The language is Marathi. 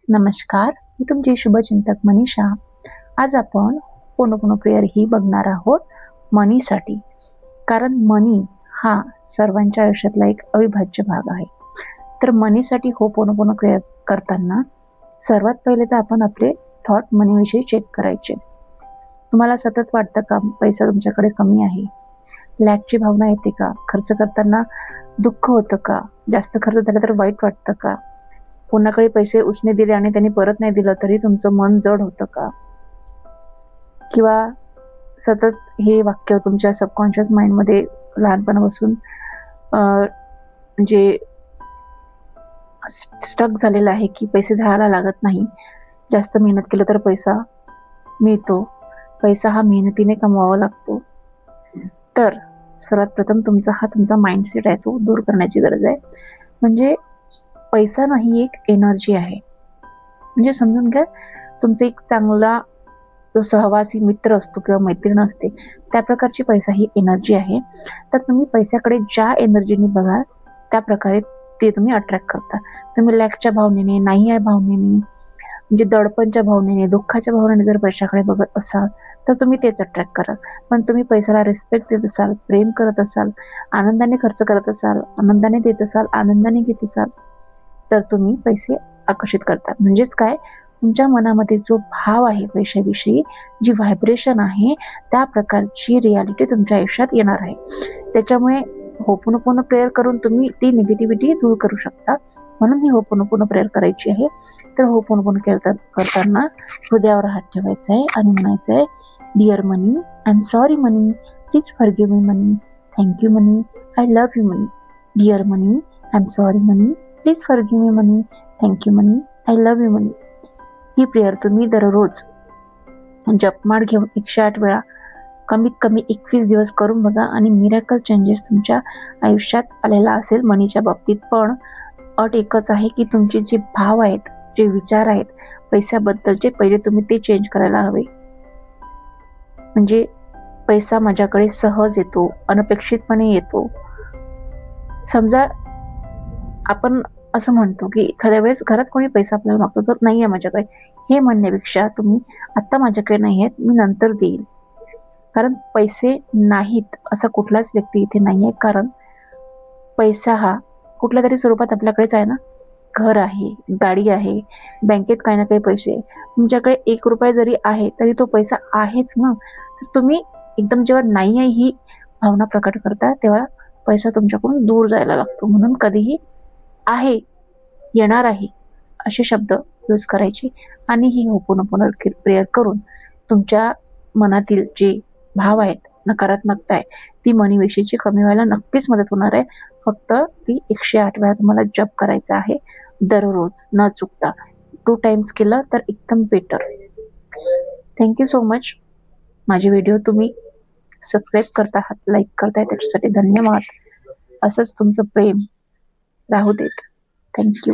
नमस्कार, मी तुमची शुभचिंतक मनीषा. आज आपण होपोनोपोनो प्रेयर ही बघणार आहोत मनीसाठी. कारण मनी हा सर्वांच्या आयुष्यातला एक अविभाज्य भाग आहे. तर मनीसाठी होपोनोपोनो प्रेयर करताना सर्वात पहिले तर आपण आपले थॉट मनीविषयी चेक करायचे. तुम्हाला सतत वाटतं का पैसा तुमच्याकडे कमी आहे? लॅकची भावना येते का? खर्च करताना दुःख होतं का? जास्त खर्च झाला तर वाईट वाटतं का? कोणाकडे पैसे उसने दिले आणि त्यांनी परत नाही दिलं तरी तुमचं मन जड होतं का? किंवा सतत हे वाक्य तुमच्या सबकॉन्शियस माइंडमध्ये लहानपणापासून म्हणजे स्टक झालेलं आहे की पैसे झाडाला लागत नाही, जास्त मेहनत केलं तर पैसा मिळतो, पैसा हा मेहनतीने कमवावा लागतो. तर सर्वात प्रथम तुमचा माइंडसेट आहे तो दूर करण्याची गरज आहे. म्हणजे पैसा नाही, एक एनर्जी आहे. म्हणजे समजून घ्या, तुमचा एक चांगला जो सहवासी मित्र असतो किंवा मैत्रीण असते त्या प्रकारची पैसा ही एनर्जी आहे. तर तुम्ही पैशाकडे ज्या एनर्जीने बघाल त्या प्रकारे ते तुम्ही अट्रॅक्ट करता. तुम्ही लॅकच्या भावनेने, नाही आहे भावनेने, म्हणजे दडपणच्या भावनेने, दुःखाच्या भावनेने जर पैशाकडे बघत असाल तर तुम्ही तेच अट्रॅक्ट कराल. पण तुम्ही पैशाला रिस्पेक्ट देत असाल, प्रेम करत असाल, आनंदाने खर्च करत असाल, आनंदाने देत असाल, आनंदाने घेत असाल तर तुम्ही पैसे आकर्षित करता. म्हणजेच काय, तुमच्या मनामध्ये जो भाव आहे पैशाविषयी, जी व्हायब्रेशन आहे, त्या प्रकारची रियालिटी तुमच्या आयुष्यात येणार आहे. त्याच्यामुळे होपोनोपोनो प्रेयर करून तुम्ही ती निगेटिव्हिटी दूर करू शकता. म्हणून ही होपोनोपोनो प्रेयर करायची आहे. तर होपोनोपोनो करताना हृदयावर हात ठेवायचा आहे आणि म्हणायचं आहे, dear money, I am sorry money, please forgive me money, thank you money, I love you money. Dear money, I am sorry money, please forgive me money, thank you money, I love you money. ही प्रेयर तुम्ही दररोज जपमाळ घेऊन 108 वेळा कमीत कमी 21 दिवस करून बघा आणि मिरेकल चेंजेस तुमच्या आयुष्यात आलेला असेल मनीच्या बाबतीत. पण अट एकच आहे की तुमचे जे भाव आहेत, जे विचार आहेत पैशाबद्दलचे, पहिले तुम्ही ते चेंज करायला हवे. म्हणजे पैसा माझ्याकडे सहज येतो, अनपेक्षितपणे येतो. समजा आपण असं म्हणतो की एखाद्या वेळेस घरात कोणी पैसा आपल्याला मागतो तर नाही आहे माझ्याकडे, हे म्हणण्यापेक्षा तुम्ही आत्ता माझ्याकडे नाही आहेत, मी नंतर देईल. कारण पैसे नाहीत असा कुठलाच व्यक्ती इथे नाही आहे. कारण पैसा हा कुठल्या तरी स्वरूपात आपल्याकडेच आहे ना. घर आहे, गाडी आहे, बँकेत काही ना काही पैसे आहे. तुमच्याकडे 1 रुपया जरी आहे तरी तो पैसा आहेच ना. तर तुम्ही एकदम जेव्हा नाही आहे ही भावना प्रकट करता तेव्हा पैसा तुमच्याकडून दूर जायला लागतो. म्हणून कधीही आहे, येणार आहे असे शब्द यूज करायचे आणि ही होपोनोपोनो प्रेयर करून तुमच्या मनातील जे भाव आहेत, नकारात्मकता आहे, ती मनीविषयीची कमी व्हायला नक्कीच मदत होणार आहे. फक्त ती 108 वेळा तुम्हाला जप करायचा आहे दररोज न चुकता. 2 टाइम्स केलं तर एकदम बेटर. Thank you so much. माझे व्हिडिओ तुम्ही सबस्क्राईब करता आहात, लाईक करताय, त्याच्यासाठी धन्यवाद. असंच तुमचं प्रेम राहू देत. थँक्यू.